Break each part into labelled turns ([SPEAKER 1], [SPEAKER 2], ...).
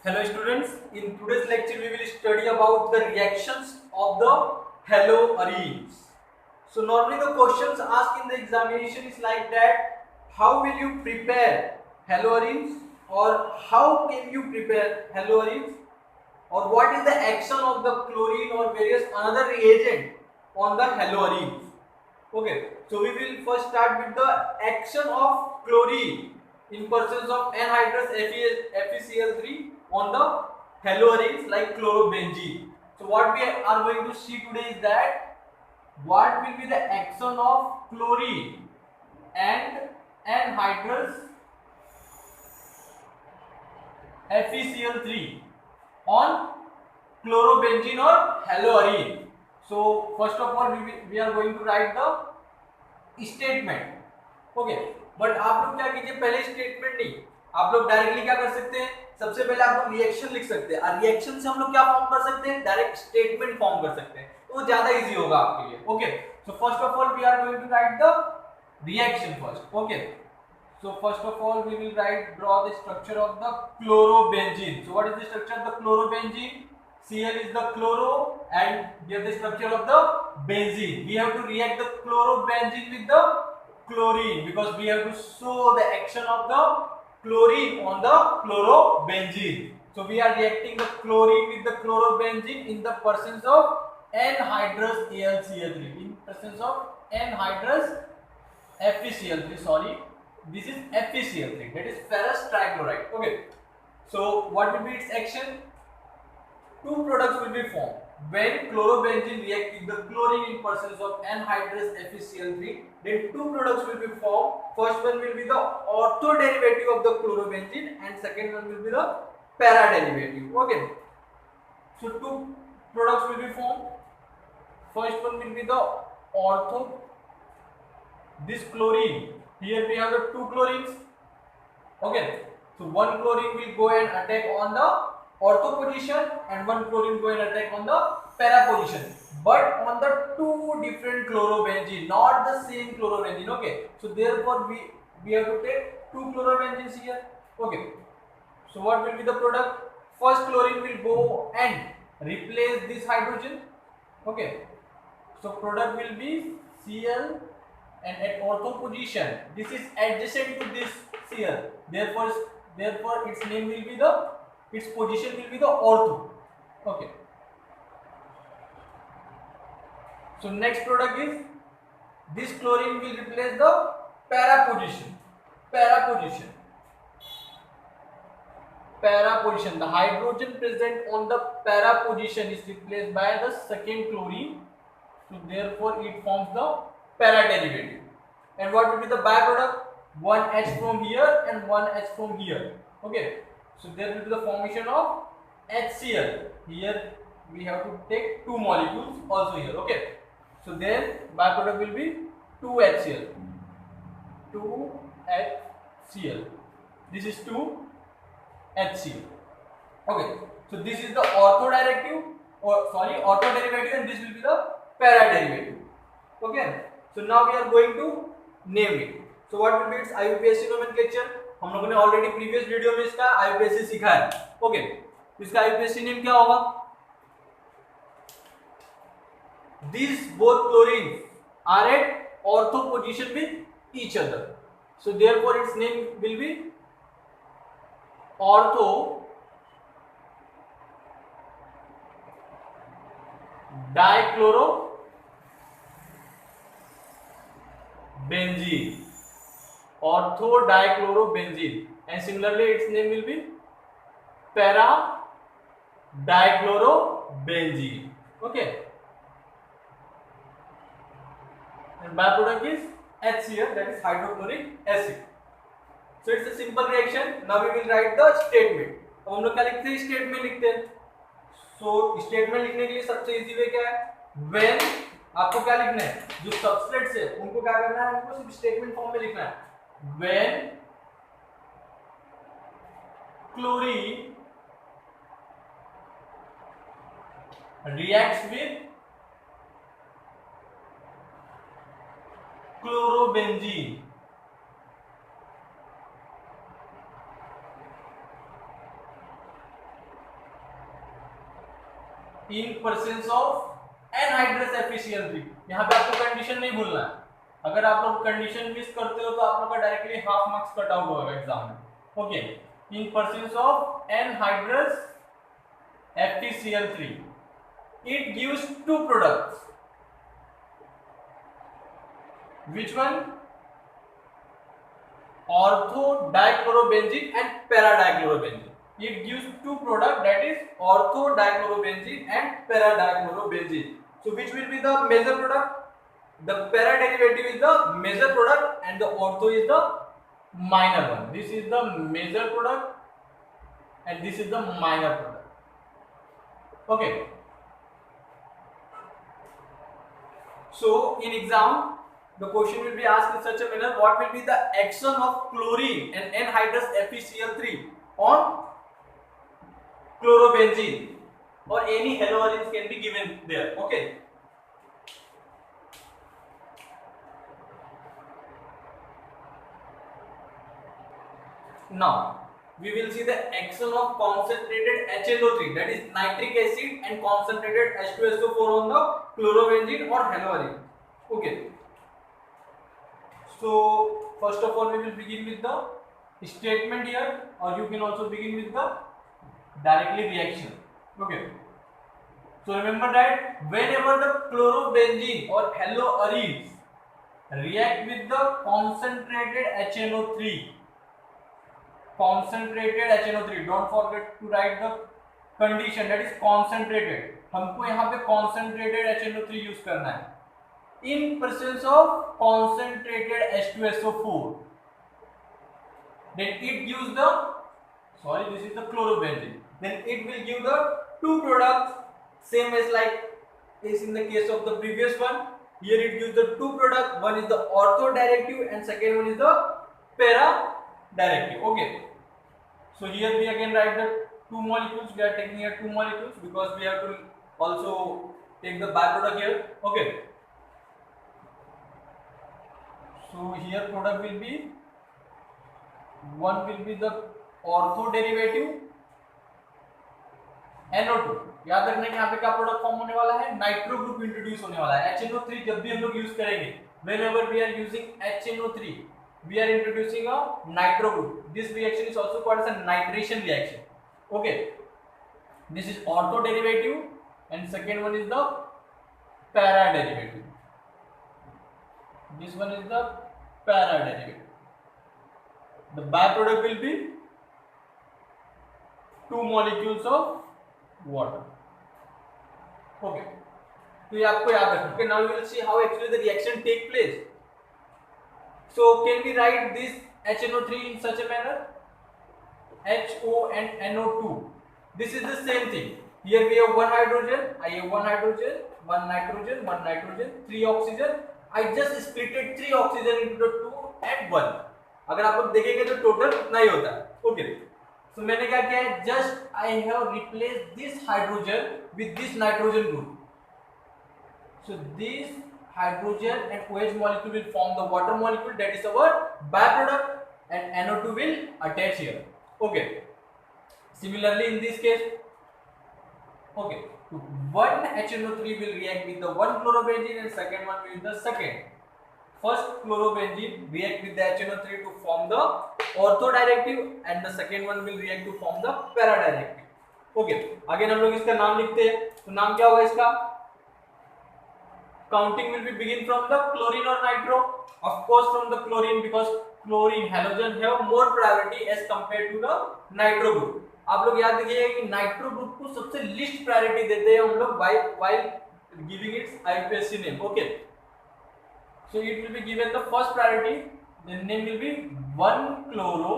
[SPEAKER 1] Hello students, in today's lecture we will study about the reactions of the haloarenes. So normally the questions asked in the examination is like that: how will you prepare haloarenes, or how can you prepare haloarenes, or what is the action of the chlorine or various another reagent on the haloarenes. Okay, so we will first start with the action of chlorine in presence of anhydrous FeCl3 on the haloarenes like chlorobenzene. So what we are going to see today is that what will be the action of chlorine and anhydrous FeCl3 on chlorobenzene or haloarene. So first of all we are going to write the statement. Okay, but आप लोग क्या कीजिए, पहले statement नहीं, आप लोग directly क्या कर सकते हैं, सबसे पहले आप लोग रिएक्शन लिख सकते हैं, और रिएक्शन से हम लोग क्या फॉर्म कर सकते हैं, डायरेक्ट स्टेटमेंट फॉर्म कर सकते हैं, तो ज्यादा इजी होगा आपके लिए. Okay, so first of all we are going to write the reaction first. Okay, so first of all we will draw the structure of the chlorobenzene. So what is the structure of the chlorobenzene? Cl is the chloro and here the structure of the benzene. We have to react the chlorobenzene with the chlorine because we have to show the action of the chlorine on the chlorobenzene. So we are reacting the chlorine with the chlorobenzene in the presence of anhydrous AlCl3, in presence of anhydrous FeCl3, sorry, this is FeCl3, that is ferrous trichloride. Okay, so what will be its action? Two products will be formed when chlorobenzene react with the chlorine in presence of anhydrous FeCl3. Then two products will be formed. First one will be the ortho derivative of the chlorobenzene and second one will be the para derivative. Okay, so two products will be formed. First one will be the ortho, this chlorine, here we have the two chlorines. Okay, so one chlorine will go and attack on the ortho position and one chlorine go and attack on the para position, but on the two different chlorobenzene, not the same chlorobenzene. Okay, so therefore we have to take two chlorobenzenes here. Okay, so what will be the product? First chlorine will go and replace this hydrogen. Okay, so product will be Cl, and at ortho position this is adjacent to this Cl, therefore its name will be the, its position will be the ortho. Okay, so next product is this chlorine will replace the para position. The hydrogen present on the para position is replaced by the second chlorine, so therefore it forms the para derivative. And what will be the byproduct? One H from here and one H from here. Okay, so there will be the formation of HCl. Here we have to take two molecules also here. Okay, so then byproduct will be 2HCl. This is 2HCl. Okay, so this is the ortho derivative, or sorry, ortho derivative, and this will be the para derivative. Okay, so now we are going to name it. So what will be its IUPAC nomenclature? हम लोगों ने already previous video में इसका IUPAC सीखा है. Okay, इसका IUPAC name क्या होगा? These both chlorines are at ortho position with each other, so therefore its name will be ortho dichlorobenzene, ortho dichlorobenzene, and similarly its name will be para dichlorobenzene. Okay, and byproduct is HCl, that is hydrochloric acid. So it's a simple reaction. Now we will write the statement. अब हम लोग क्या लिखते हैं, statement लिखते हैं. So statement लिखने के लिए सबसे इजी वे क्या है, व्हेन आपको क्या लिखना है, जो सबस्ट्रेट्स है उनको क्या करना है, उनको सिर्फ स्टेटमेंट फॉर्म में लिखना है. When chlorine reacts with chlorobenzene, in presence of anhydrous FeCl3। यहाँ पे आपको कंडीशन नहीं भूलना है, अगर आप लोग कंडीशन मिस करते हो तो आप लोग का directly half marks cut out होगा एग्जाम में। Okay, in presence of anhydrous FeCl3 it gives two products. Which one? Ortho dichlorobenzene and para dichlorobenzene. It gives two products, that is ortho dichlorobenzene and para dichlorobenzene. So which will be the major product? The para derivative is the major product and the ortho is the minor one. This is the major product and this is the minor product. Okay. So in exam, the question will be asked in such a manner: what will be the action of chlorine and anhydrous FeCl3 on chlorobenzene, or any halogens can be given there. Okay. Now we will see the action of concentrated HNO3, that is nitric acid, and concentrated H2SO4 on the chlorobenzene or halogen. Okay. So first of all we will begin with the statement here, or you can also begin with the directly reaction. Okay. So remember that whenever the chlorobenzene or haloarenes react with the concentrated HNO3, don't forget to write the condition, that is concentrated. हमको यहाँ पे concentrated HNO3 use करना है in presence of concentrated H2SO4, then it gives the, sorry, this is the chlorobenzene, then it will give the two products, same as like is in the case of the previous one. Here it gives the two products, one is the ortho directive and second one is the para directive. Okay, so here we again write the two molecules. We are taking here two molecules because we have to also take the byproduct here. Okay, so here product will be, one will be the ortho derivative NO2. याद रखना कि यहाँ पे क्या product form होने वाला है, nitro group introduce होने वाला है। HNO3 जब भी हम लोग यूज करेंगे, whenever we are using HNO3 we are introducing a nitro group. This reaction is also called as a nitration reaction. Okay, this is ortho derivative and second one is the para derivative. This one is the para derivative. The byproduct will be two molecules of water. Okay, तो ये आपको याद रखना. Okay, now we will see how actually the reaction take place. So can we write this HNO3 in such a manner? HO and NO2. This is the same thing. Here we have one hydrogen, I have one hydrogen, one nitrogen, three oxygen. I just splitted three oxygen into the two and one. अगर आप लोग देखेंगे तो total इतना ही होता है. Okay, तो मैंने क्या किया है, just I have replace this hydrogen with this nitrogen group. So this hydrogen and OH molecule will form the water molecule, that is our byproduct, and NO2 will attach here. Okay, similarly in this case, okay, one HNO3 will react with the one chlorobenzene and second one with the second. First chlorobenzene react with the HNO3 to form the ortho directive and the second one will react to form the para directive. Okay, again हम लोग इसका नाम लिखते हैं, तो नाम क्या होगा इसका? Counting will be begin from the chlorine or nitro. Of course from the chlorine, because chlorine halogen have more priority as compared to the nitro group. आप लोग याद रखिएगा कि नाइट्रो ग्रुप को सबसे लिस्ट प्रायोरिटी देते हैं हम लोग while giving its IUPAC name. Okay, so it will be given the first priority. The name will be 1 chloro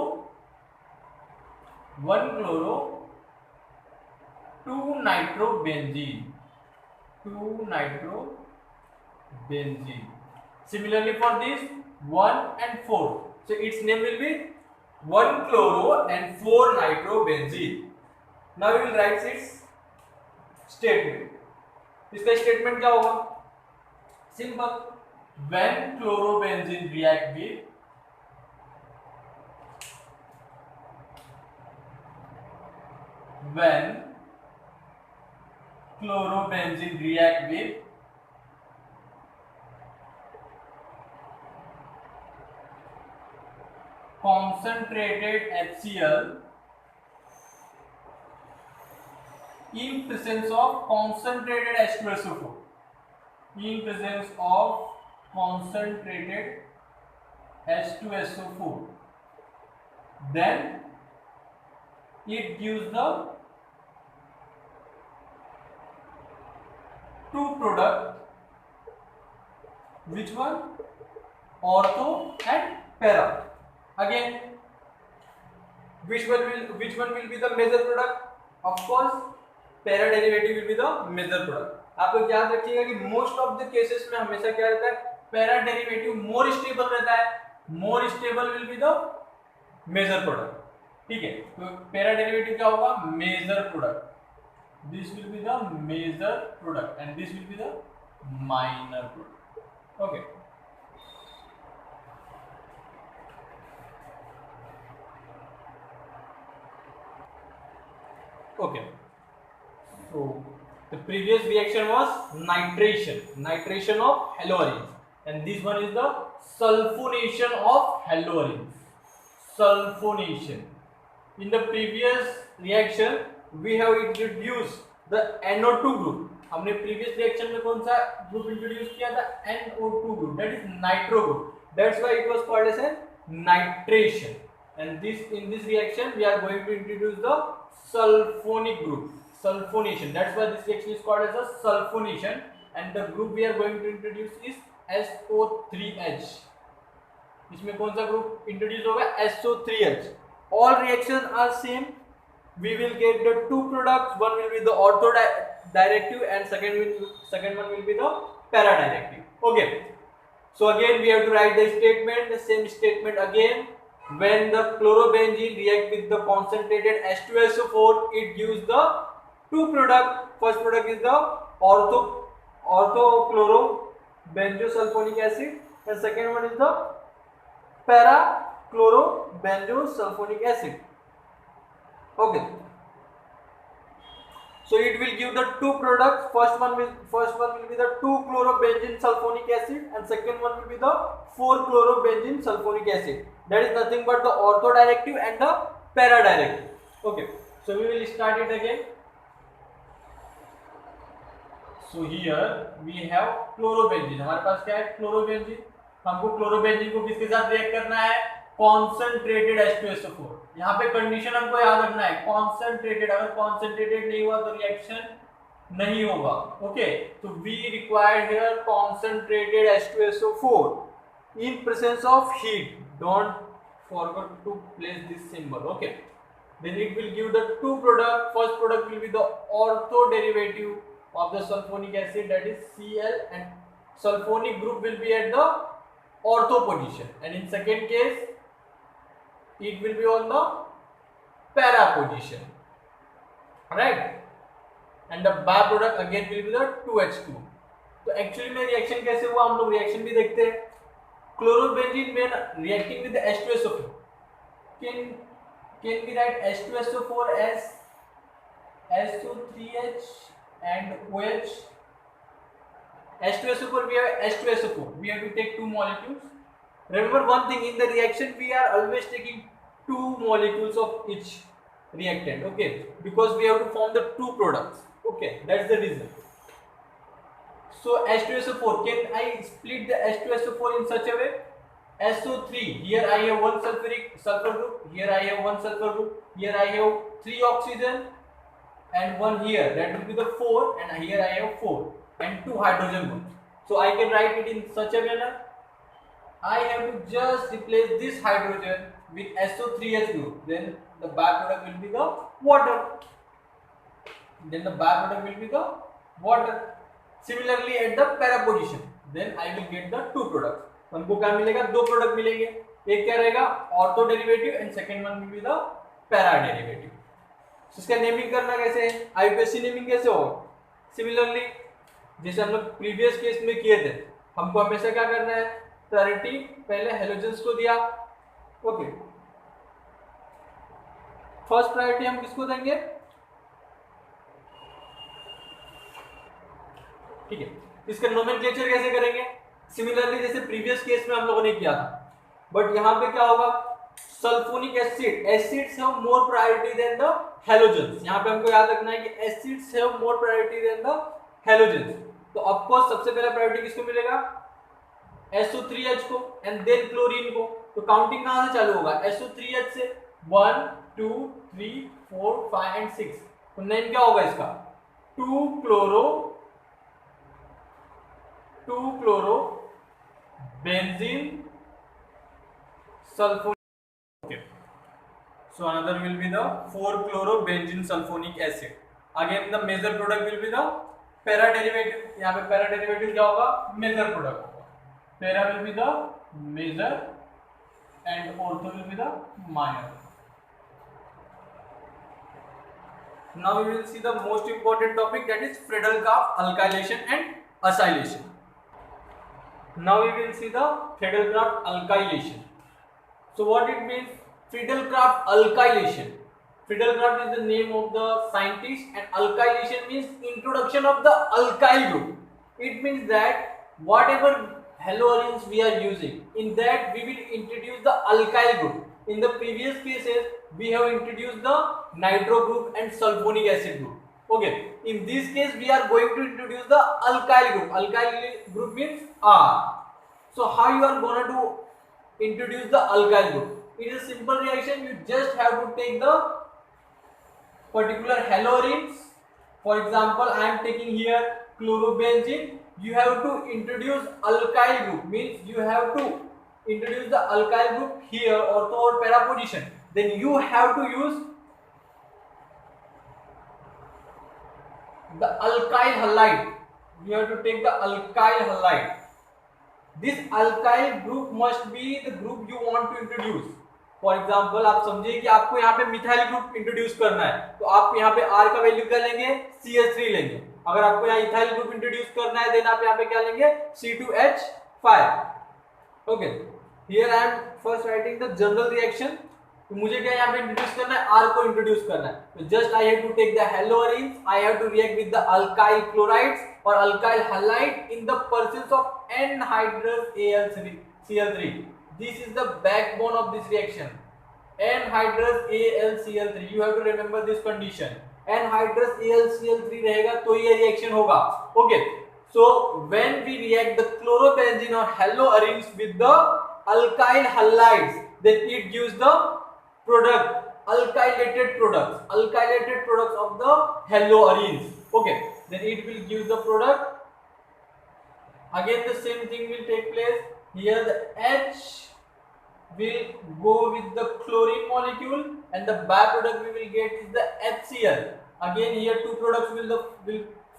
[SPEAKER 1] 2 nitrobenzene. Similarly for this 1 and 4, so its name will be 1 chloro and 4 nitrobenzene. Now we will write its statement. इसका statement क्या होगा? Simple, when chlorobenzene react with chlorobenzene react with concentrated HCl in presence of concentrated H2SO4. In presence of concentrated H2SO4, then it gives the two product. Which one? Ortho and para. Again, which one will be the major product? Of course, para derivative will be the major product. आप लोग याद रखिएगा कि most of the cases में हमेशा क्या रहता है, पैरा डेरिवेटिव मोर स्टेबल रहता है, more stable will be the major product. ठीक है, तो पैरा डेरिवेटिव क्या होगा? Major product. This will be the major product and this will be the minor product. Okay, okay, so the previous reaction was nitration of haloarenes, and this one is the sulfonation of haloarenes. Sulfonation. In the previous reaction we have introduced the NO2 group. हमने previous reaction में कौन सा group introduce किया था? NO2 group, that is nitro group. That's why it was called as a nitration. And in this reaction we are going to introduce the sulfonic group, sulfonation. That's why this reaction is called as a sulfonation, and the group we are going to introduce is SO3H. इसमें कौन सा group introduce होगा? SO3H. All reactions are same. We will get the two products. One will be the ortho directive and second one will be the para directive. Okay. So again we have to write the statement, the same statement again. When the chlorobenzene react with the concentrated H2SO4, it gives the two product. First product is the orthochlorobenzosulfonic acid, and second one is the para-chlorobenzosulfonic acid. Okay. So it will give the two products. First one will be the 2-chlorobenzene sulfonic acid, and second one will be the 4-chlorobenzene sulfonic acid. That is nothing but the ortho directive and the para directive. Okay, so we will start it again. So here we have chlorobenzene. हमारे पास क्या है? Chlorobenzene. हमको chlorobenzene को किसके साथ react करना है? Concentrated H2SO4. यहाँ पे कंडीशन हमको याद रखना है, कॉन्सेंट्रेटेड. अगर कॉन्सेंट्रेटेड नहीं हुआ तो रिएक्शन नहीं होगा. ओके, तो we required here concentrated H2SO4 in presence of heat. Don't forget to place this symbol. Okay, then it will give the two product. First product will be the ortho derivative of the sulfonic acid, that is Cl, and sulfonic group will be at the ortho position, and in second case it will be on the para position, right? And the byproduct again will be the 2H2. तो actually में reaction कैसे हुआ हम लोग reaction भी देखते हैं. Chlorobenzene when reacting with the H2SO4, can we write H2SO4 as SO3H and OH? H2SO4, we have H2SO4. We have to take two molecules. Remember one thing, in the reaction we are always taking two molecules of each reactant. Okay, because we have to form the two products. Okay, that's the reason. So H2SO4, can I split the H2SO4 in such a way? SO3, here I have one sulfur group, here I have one sulfur group, here I have 3 oxygen and one here, that will be the 4, and here I have 4 and 2 hydrogen groups. So I can write it in such a manner. I have to just replace this hydrogen with SO3H group, then the byproduct will be the water. Similarly at the para position, then I will get the two products. हमको क्या मिलेगा? दो product मिलेंगे. एक क्या रहेगा? Ortho derivative, and second one will be the para derivative. इसका naming करना कैसे है? आईयूपीएसी नेमिंग कैसे होगा? सिमिलरली जैसे हम लोग प्रीवियस केस में किए थे, हमको हमेशा क्या करना है? प्रायोरिटी पहले हेलोजेंस को दिया. ओके, फर्स्ट प्रायोरिटी हम किसको देंगे? ठीक है, इसका नोमेनक्लेचर कैसे करेंगे? सिमिलरली जैसे प्रीवियस केस में हम लोगों ने किया था, बट यहाँ पे क्या होगा, sulphonic acid, acids have more priority than the halogens. यहाँ पे हमको याद रखना है कि acids have more priority than the halogens. तो ऑफ कोर्स सबसे पहला प्रायोरिटी किसको मिलेगा? SO3H को, एंड देन क्लोरीन को। तो काउंटिंग कहां से चालू होगा? SO3H से 1 2 3 4 5 एंड 6। तो नेम क्या होगा इसका? 2 chloro benzene sulphonic. okay, so another will be the 4 chloro benzene sulfonic acid. Again the major product will be the para derivative. यहाँ पे para derivative क्या होगा? major product होगा। para will be the major and ortho will be the minor. Now we will see the most important topic, that is Friedel-Crafts alkylation and acylation. Now we will see the Friedel-Crafts alkylation. So what it means? Friedel-Crafts alkylation. Friedel-Crafts is the name of the scientist, and alkylation means introduction of the alkyl group. It means that whatever haloarenes we are using, in that we will introduce the alkyl group. In the previous cases, we have introduced the nitro group and sulfonic acid group. Okay, in this case we are going to introduce the alkyl group. Alkyl group means R. So how you are going to introduce the alkyl group? It is a simple reaction. You just have to take the particular haloarenes. For example, I am taking here chlorobenzene. You have to introduce alkyl group, means you have to introduce the alkyl group here, ortho or para position. Then you have to use the alkyl halide. You have to take the alkyl halide. This alkyl group must be the group you want to introduce. For example आप समझिए कि आपको यहाँ पे methyl group introduce करना है, तो आप यहाँ पे R का वैल्यू क्या लेंगे? CH3 लेंगे। अगर आपको यहाँ इथाइल ग्रुप इंट्रोड्यूस करना है, देन आप यहाँ पे क्या लेंगे? C2H5। Okay, here I am first writing the general reaction. तो मुझे क्या यहाँ पे इंट्रोड्यूस करना है? R को इंट्रोड्यूस करना है। तो just I have to take the haloarenes, I have to react with the alkyl chlorides और alkyl halide in the presence of anhydrous AlCl3। This is the backbone of this reaction. Anhydrous AlCl3. You have to remember this condition. Anhydrous AlCl3 रहेगा तो ये reaction होगा. Okay. So when we react the chlorobenzene or haloarenes with the alkyl halides, then it gives the product, alkylated products of the haloarenes. Okay. Then it will give the product. Again the same thing will take place. Here the H will go with the chlorine molecule, and the byproduct we will get is the HCl. Again here two products will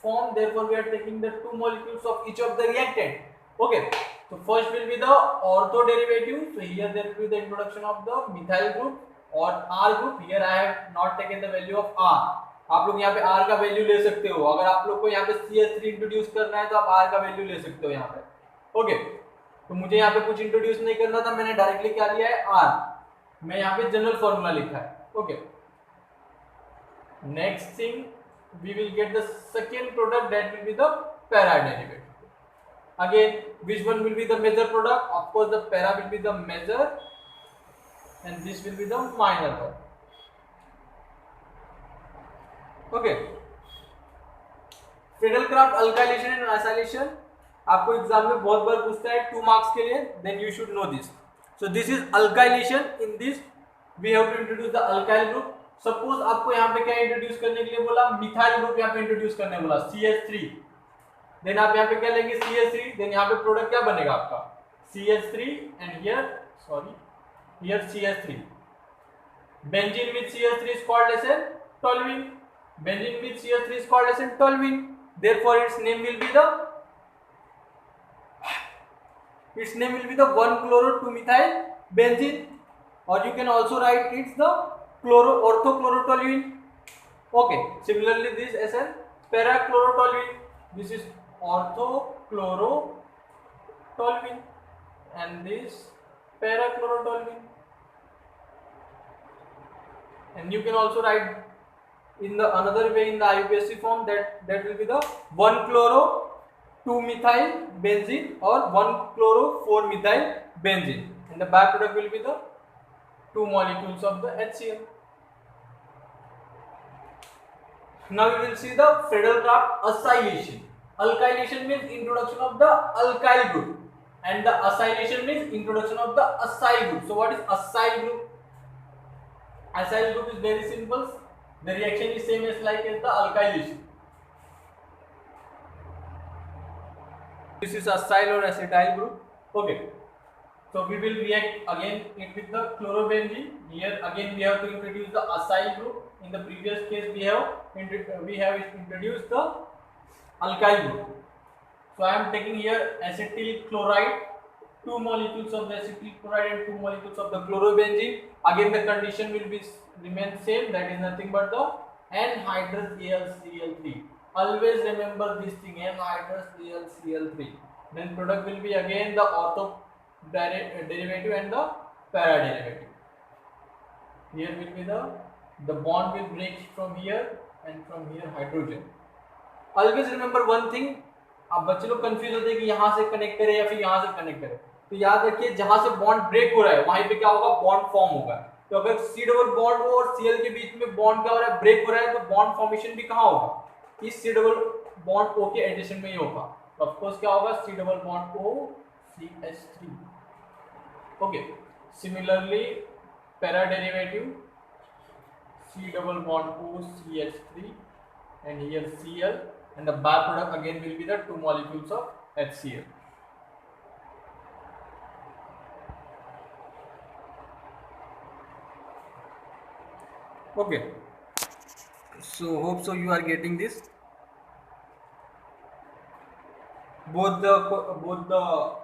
[SPEAKER 1] form, therefore we are taking the two molecules of each of the reactant. Okay, so first will be the ortho derivative. So here there will be the introduction of the methyl group or R group. Here I have not taken the value of R. आप लोग यहाँ पे R का value ले सकते हो। अगर आप लोग को यहाँ पे CH3 इंट्रोड्यूस करना है तो आप R का वैल्यू ले सकते हो यहाँ पे। ओके, तो मुझे यहाँ पे कुछ इंट्रोड्यूस नहीं करना था, मैंने डायरेक्टली क्या लिया है? R। मैं यहाँ पे जनरल फॉर्मूला लिखा है। Okay, next thing we will get the second product, that will be the para derivative. Again, which one will be the major product? Of course, the para will be the major and this will be the minor one. Okay. Friedel-Crafts alkylation and acylation आपको exam में बहुत बार पूछता है 2 marks के लिए, then you should know this. So this is alkylation. In this we have to introduce the alkyl group. Suppose आपको यहाँ पे क्या इंट्रोड्यूस करने के लिए बोला? मिथाइल ग्रुप यहाँ पे इंट्रोड्यूस करने बोला, CH3. देन आप यहाँ पे क्या लेंगे? CH3. देन यहाँ पे प्रोडक्ट क्या बनेगा आपका? CH3 and here CH3. Benzene with CH3 is called as toluene. Benzene with CH3 is called as toluene. Therefore its name will be the 1-chloro-2-methyl benzene, or you can also write it's the orthochlorotoluene. Okay, similarly this as a parachlorotoluene. This is orthochlorotoluene and this parachlorotoluene. And you can also write in the another way in the IUPAC form, that will be the 1-chloro 2-methyl benzene or 1-chloro-4-methyl benzene, and the byproduct will be the 2 molecules of the HCl. Now we will see the Friedel-Crafts acylation. Alkylation means introduction of the alkyl group, and the acylation means introduction of the acyl group. So what is acyl group? Acyl group is very simple. The reaction is same as like as the alkylation. This is acyl or acetyl group. Okay. So we will react again it with the chlorobenzene. Here again we have to introduce the acyl group. In the previous case we have introduced the alkyl group. So I am taking here acetyl chloride, 2 molecules of the acetyl chloride and 2 molecules of the chlorobenzene. Again the condition will be remain same, that is nothing but the anhydrous AlCl3. Always remember this thing, anhydrous AlCl3. Then product will be again the ortho derivative and the para derivative. Here will be the bond will break from here and from here hydrogen. Always remember one thing, अब बच्चे लोग confuse होते हैं कि यहाँ से connect करें या फिर यहाँ से कनेक्ट करें, तो याद रखिए जहां से बॉन्ड ब्रेक हो रहा है वहीं पे क्या होगा, बॉन्ड फॉर्म होगा. तो अगर सी डबल बॉन्ड हो और सीएल के बीच में बॉन्ड क्या हो रहा है, ब्रेक हो रहा है, तो बॉन्ड फॉर्मेशन भी कहाँ होगा, इस सी डबल बॉन्ड ओ के एडिशन में ही होगा. तो ऑफ कोर्स क्या होगा, C double bond O CH3. Okay. Similarly para derivative C double bond O CH3 and here Cl, and the byproduct again will be the 2 molecules of HCl. Okay, so hope so you are getting this. Both the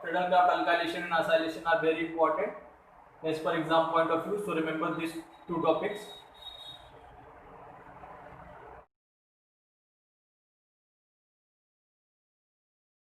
[SPEAKER 1] Friedel-Crafts alkylation and acylation are very important as per exam point of view. So remember these two topics.